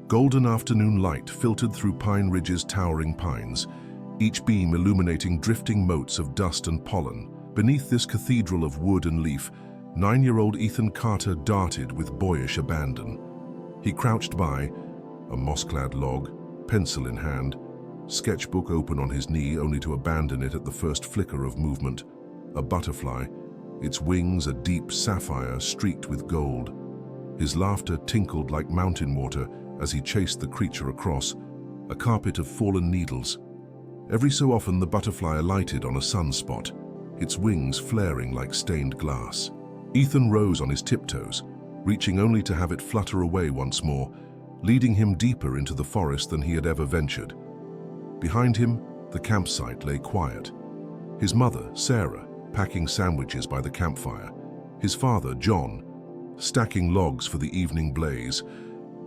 Golden afternoon light filtered through Pine Ridge's towering pines, each beam illuminating drifting motes of dust and pollen. Beneath this cathedral of wood and leaf, 9-year-old Ethan Carter darted with boyish abandon. He crouched by, a moss-clad log, pencil in hand, sketchbook open on his knee only to abandon it at the first flicker of movement. A butterfly, its wings a deep sapphire streaked with gold. His laughter tinkled like mountain water as he chased the creature across, a carpet of fallen needles. Every so often the butterfly alighted on a sunspot, its wings flaring like stained glass. Ethan rose on his tiptoes, reaching only to have it flutter away once more, leading him deeper into the forest than he had ever ventured. Behind him, the campsite lay quiet. His mother, Sarah, packing sandwiches by the campfire. His father, John, stacking logs for the evening blaze.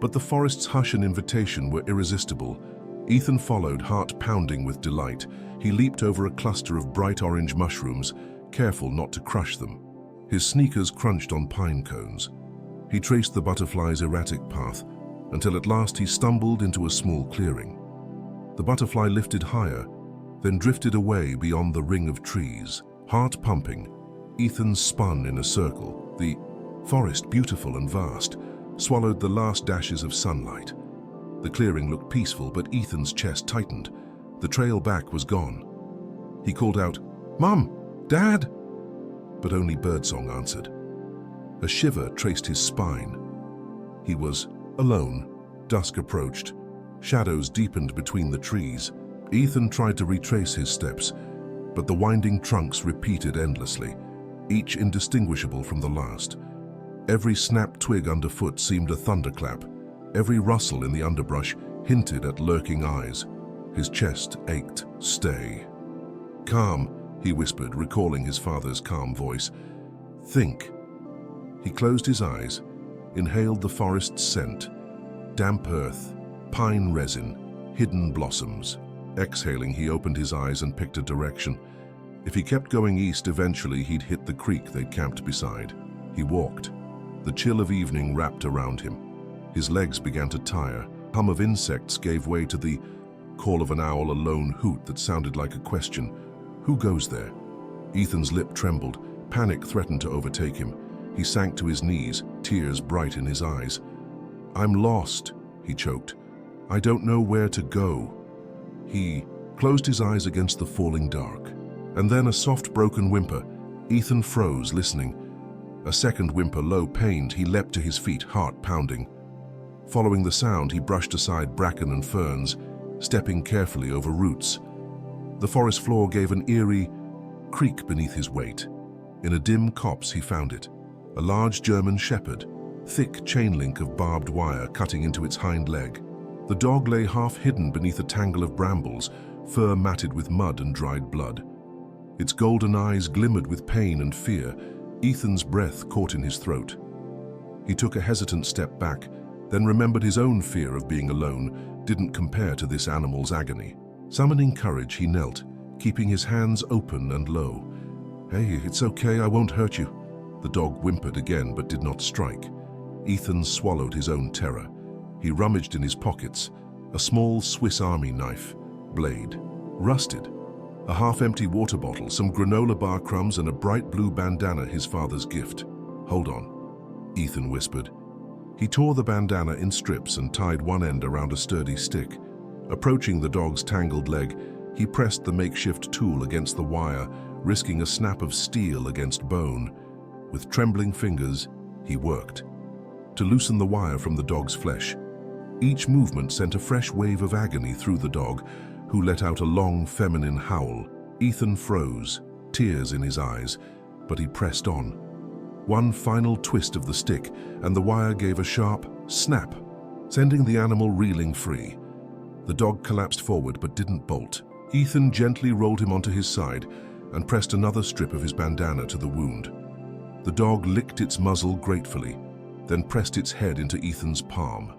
But the forest's hush and invitation were irresistible. Ethan followed, heart pounding with delight. He leaped over a cluster of bright orange mushrooms, careful not to crush them. His sneakers crunched on pine cones. He traced the butterfly's erratic path, until at last he stumbled into a small clearing. The butterfly lifted higher, then drifted away beyond the ring of trees. Heart pumping, Ethan spun in a circle. The forest, beautiful and vast, swallowed the last dashes of sunlight. The clearing looked peaceful, but Ethan's chest tightened. The trail back was gone. He called out, "Mom! Dad!" But only birdsong answered. A shiver traced his spine. He was alone. Dusk approached. Shadows deepened between the trees. Ethan tried to retrace his steps, but the winding trunks repeated endlessly, each indistinguishable from the last. Every snapped twig underfoot seemed a thunderclap. Every rustle in the underbrush hinted at lurking eyes. His chest ached. "Stay." "Calm," he whispered, recalling his father's calm voice. "Think." He closed his eyes, inhaled the forest's scent. Damp earth, pine resin, hidden blossoms. Exhaling, he opened his eyes and picked a direction. If he kept going east, eventually he'd hit the creek they'd camped beside. He walked. The chill of evening wrapped around him. His legs began to tire. The hum of insects gave way to the call of an owl, a lone hoot that sounded like a question. Who goes there? Ethan's lip trembled. Panic threatened to overtake him. He sank to his knees, tears bright in his eyes. "I'm lost," he choked. "I don't know where to go." He closed his eyes against the falling dark. And then a soft, broken whimper. Ethan froze, listening. A second whimper, low, pained. He leapt to his feet, heart pounding. Following the sound, he brushed aside bracken and ferns, stepping carefully over roots. The forest floor gave an eerie creak beneath his weight. In a dim copse, he found it. A large German shepherd, thick chain link of barbed wire cutting into its hind leg. The dog lay half hidden beneath a tangle of brambles, fur matted with mud and dried blood. Its golden eyes glimmered with pain and fear. Ethan's breath caught in his throat. He took a hesitant step back, then remembered his own fear of being alone didn't compare to this animal's agony. Summoning courage, he knelt, keeping his hands open and low. "Hey, it's okay, I won't hurt you." The dog whimpered again but did not strike. Ethan swallowed his own terror. He rummaged in his pockets, a small Swiss Army knife, blade, rusted, a half-empty water bottle, some granola bar crumbs, and a bright blue bandana, his father's gift. "Hold on," Ethan whispered. He tore the bandana in strips and tied one end around a sturdy stick. Approaching the dog's tangled leg, he pressed the makeshift tool against the wire, risking a snap of steel against bone. With trembling fingers, he worked to loosen the wire from the dog's flesh. Each movement sent a fresh wave of agony through the dog, who let out a long feminine howl. Ethan froze, tears in his eyes, but he pressed on. One final twist of the stick, and the wire gave a sharp snap, sending the animal reeling free. The dog collapsed forward but didn't bolt. Ethan gently rolled him onto his side and pressed another strip of his bandana to the wound. The dog licked its muzzle gratefully, then pressed its head into Ethan's palm.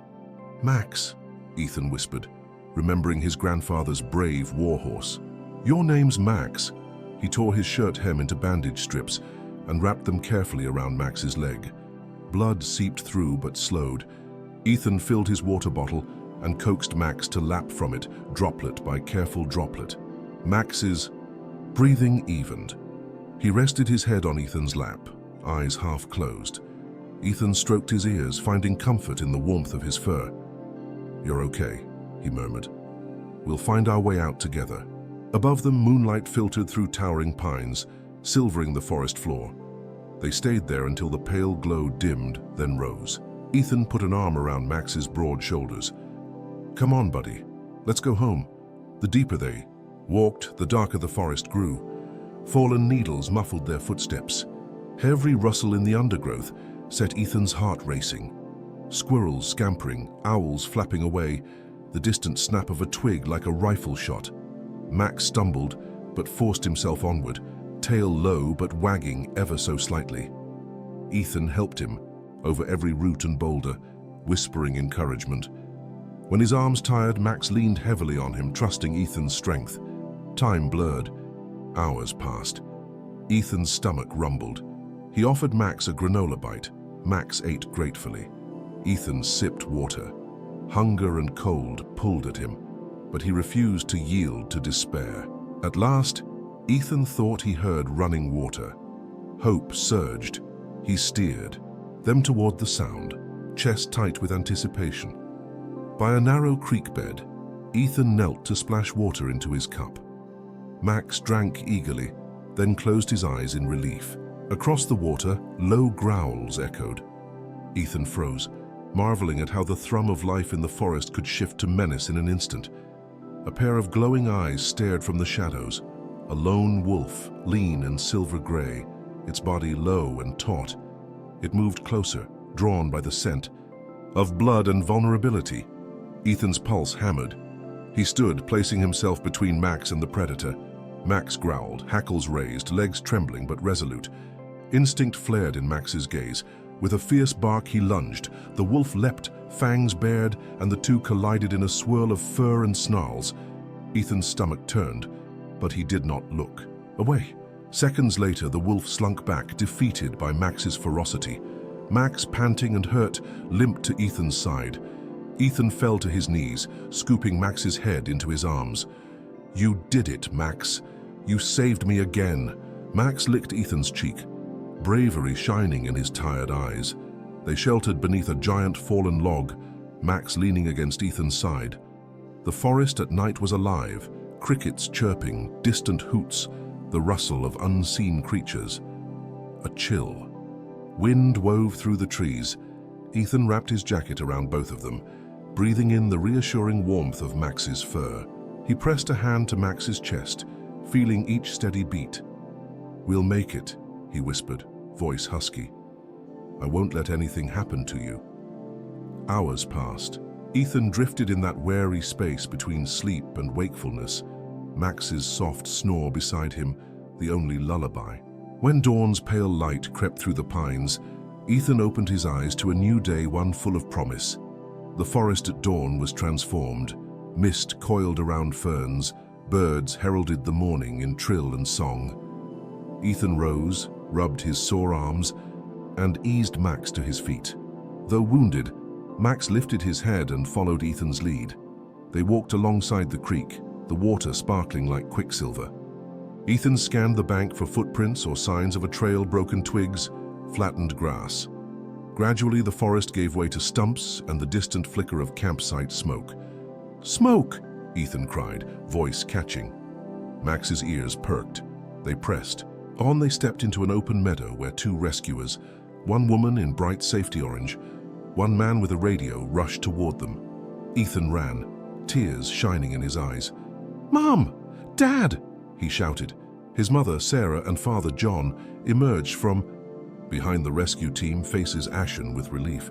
"Max," Ethan whispered, remembering his grandfather's brave warhorse. "Your name's Max." He tore his shirt hem into bandage strips and wrapped them carefully around Max's leg. Blood seeped through but slowed. Ethan filled his water bottle and coaxed Max to lap from it, droplet by careful droplet. Max's breathing evened. He rested his head on Ethan's lap, eyes half closed. Ethan stroked his ears, finding comfort in the warmth of his fur. "You're okay," he murmured. "We'll find our way out together." Above them, moonlight filtered through towering pines, silvering the forest floor. They stayed there until the pale glow dimmed, then rose. Ethan put an arm around Max's broad shoulders. "Come on, buddy. Let's go home." The deeper they walked, the darker the forest grew. Fallen needles muffled their footsteps. Every rustle in the undergrowth set Ethan's heart racing. Squirrels scampering, owls flapping away, the distant snap of a twig like a rifle shot. Max stumbled, but forced himself onward, tail low but wagging ever so slightly. Ethan helped him, over every root and boulder, whispering encouragement. When his arms tired, Max leaned heavily on him, trusting Ethan's strength. Time blurred. Hours passed. Ethan's stomach rumbled. He offered Max a granola bite. Max ate gratefully. Ethan sipped water. Hunger and cold pulled at him, but he refused to yield to despair. At last, Ethan thought he heard running water. Hope surged. He steered them toward the sound, chest tight with anticipation. By a narrow creek bed, Ethan knelt to splash water into his cup. Max drank eagerly, then closed his eyes in relief. Across the water, low growls echoed. Ethan froze, marveling at how the thrum of life in the forest could shift to menace in an instant. A pair of glowing eyes stared from the shadows. A lone wolf, lean and silver gray, its body low and taut. It moved closer, drawn by the scent of blood and vulnerability. Ethan's pulse hammered. He stood, placing himself between Max and the predator. Max growled, hackles raised, legs trembling but resolute. Instinct flared in Max's gaze. With a fierce bark, he lunged. The wolf leapt, fangs bared, and the two collided in a swirl of fur and snarls. Ethan's stomach turned, but he did not look away. Seconds later, the wolf slunk back, defeated by Max's ferocity. Max, panting and hurt, limped to Ethan's side. Ethan fell to his knees, scooping Max's head into his arms. "You did it, Max. You saved me again." Max licked Ethan's cheek, bravery shining in his tired eyes. They sheltered beneath a giant fallen log, Max leaning against Ethan's side. The forest at night was alive, crickets chirping, distant hoots, the rustle of unseen creatures. A chill. Wind wove through the trees. Ethan wrapped his jacket around both of them, breathing in the reassuring warmth of Max's fur. He pressed a hand to Max's chest, feeling each steady beat. "We'll make it," he whispered, voice husky. "I won't let anything happen to you." Hours passed. Ethan drifted in that wary space between sleep and wakefulness, Max's soft snore beside him, the only lullaby. When dawn's pale light crept through the pines, Ethan opened his eyes to a new day, one full of promise. The forest at dawn was transformed. Mist coiled around ferns, birds heralded the morning in trill and song. Ethan rose, rubbed his sore arms, and eased Max to his feet. Though wounded, Max lifted his head and followed Ethan's lead. They walked alongside the creek, the water sparkling like quicksilver. Ethan scanned the bank for footprints or signs of a trail, broken twigs, flattened grass. Gradually, the forest gave way to stumps and the distant flicker of campsite smoke. "Smoke!" Ethan cried, voice catching. Max's ears perked. They pressed. On they stepped into an open meadow where two rescuers, one woman in bright safety orange, one man with a radio, rushed toward them. Ethan ran, tears shining in his eyes. "Mom! Dad!" he shouted. His mother, Sarah, and father, John, emerged from behind the rescue team, faces ashen with relief.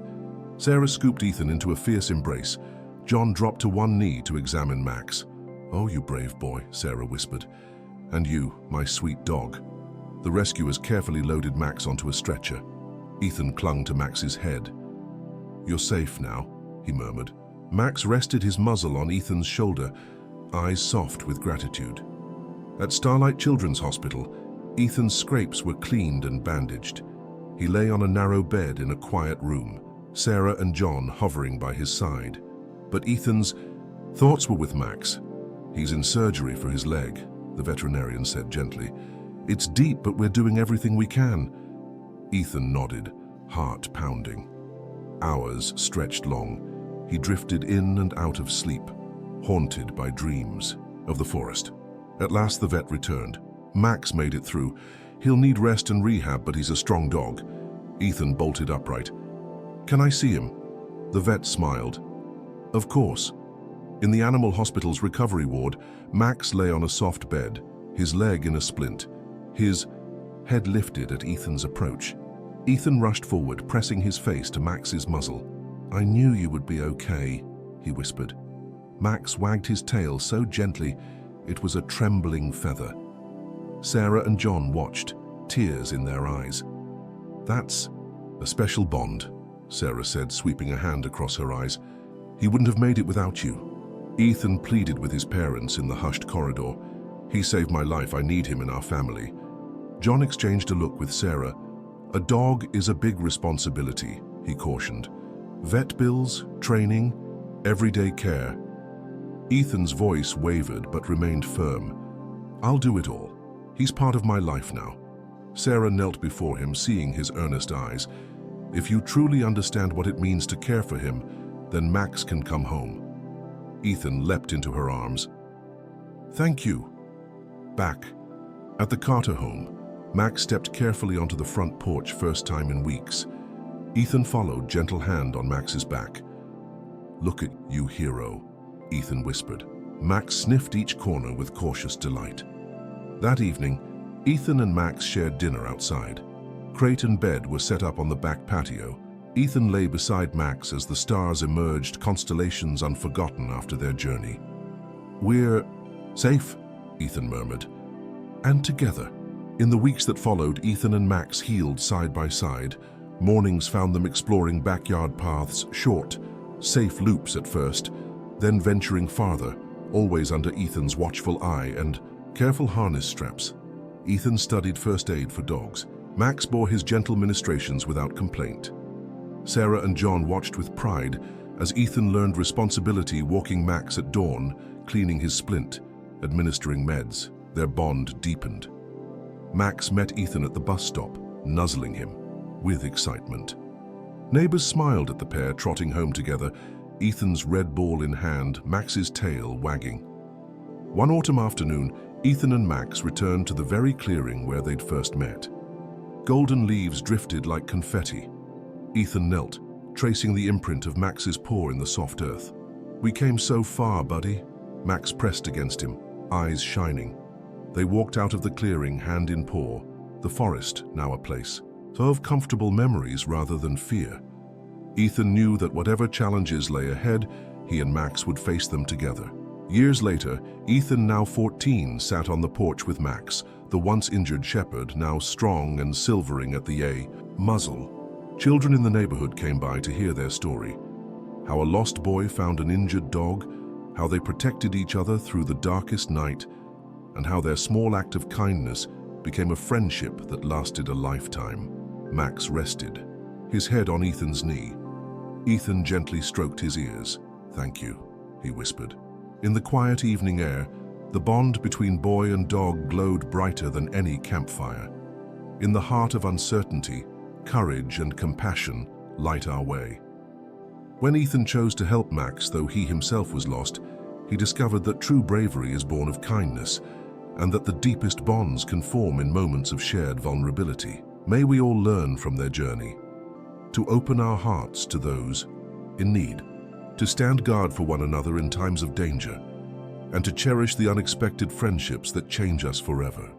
Sarah scooped Ethan into a fierce embrace. John dropped to one knee to examine Max. "Oh, you brave boy," Sarah whispered. "And you, my sweet dog." The rescuers carefully loaded Max onto a stretcher. Ethan clung to Max's head. "You're safe now," he murmured. Max rested his muzzle on Ethan's shoulder, eyes soft with gratitude. At Starlight Children's Hospital, Ethan's scrapes were cleaned and bandaged. He lay on a narrow bed in a quiet room, Sarah and John hovering by his side. But Ethan's thoughts were with Max. "He's in surgery for his leg," the veterinarian said gently. "It's deep, but we're doing everything we can." Ethan nodded, heart pounding. Hours stretched long. He drifted in and out of sleep, haunted by dreams of the forest. At last the vet returned. "Max made it through. He'll need rest and rehab, but he's a strong dog." Ethan bolted upright. "Can I see him?" The vet smiled. "Of course." In the animal hospital's recovery ward, Max lay on a soft bed, his leg in a splint, his head lifted at Ethan's approach. Ethan rushed forward, pressing his face to Max's muzzle. "I knew you would be okay," he whispered. Max wagged his tail so gently it was a trembling feather. Sarah and John watched, tears in their eyes. "That's a special bond," Sarah said, sweeping a hand across her eyes. "He wouldn't have made it without you." Ethan pleaded with his parents in the hushed corridor. "He saved my life. I need him in our family." John exchanged a look with Sarah. "A dog is a big responsibility," he cautioned. "Vet bills, training, everyday care." Ethan's voice wavered but remained firm. "I'll do it all. He's part of my life now." Sarah knelt before him, seeing his earnest eyes. "If you truly understand what it means to care for him, then Max can come home." Ethan leapt into her arms. "Thank you." Back at the Carter home, Max stepped carefully onto the front porch, first time in weeks. Ethan followed, gentle hand on Max's back. "Look at you, hero," Ethan whispered. Max sniffed each corner with cautious delight. That evening, Ethan and Max shared dinner outside. Crate and bed were set up on the back patio. Ethan lay beside Max as the stars emerged, constellations unforgotten after their journey. "We're safe," Ethan murmured. "And together." In the weeks that followed, Ethan and Max healed side by side. Mornings found them exploring backyard paths, short, safe loops at first, then venturing farther, always under Ethan's watchful eye and careful harness straps. Ethan studied first aid for dogs. Max bore his gentle ministrations without complaint. Sarah and John watched with pride as Ethan learned responsibility, walking Max at dawn, cleaning his splint, administering meds. Their bond deepened. Max met Ethan at the bus stop, nuzzling him with excitement. Neighbors smiled at the pair trotting home together, Ethan's red ball in hand, Max's tail wagging. One autumn afternoon, Ethan and Max returned to the very clearing where they'd first met. Golden leaves drifted like confetti. Ethan knelt, tracing the imprint of Max's paw in the soft earth. "We came so far, buddy." Max pressed against him, eyes shining. They walked out of the clearing, hand in paw, the forest now a place of comfortable memories rather than fear. Ethan knew that whatever challenges lay ahead, he and Max would face them together. Years later, Ethan, now 14, sat on the porch with Max, the once injured shepherd, now strong and silvering at the muzzle. Children in the neighborhood came by to hear their story. How a lost boy found an injured dog, how they protected each other through the darkest night, and how their small act of kindness became a friendship that lasted a lifetime. Max rested, his head on Ethan's knee. Ethan gently stroked his ears. "Thank you," he whispered. In the quiet evening air, the bond between boy and dog glowed brighter than any campfire. In the heart of uncertainty, courage and compassion light our way. When Ethan chose to help Max, though he himself was lost, he discovered that true bravery is born of kindness, and that the deepest bonds can form in moments of shared vulnerability. May we all learn from their journey, to open our hearts to those in need, to stand guard for one another in times of danger, and to cherish the unexpected friendships that change us forever.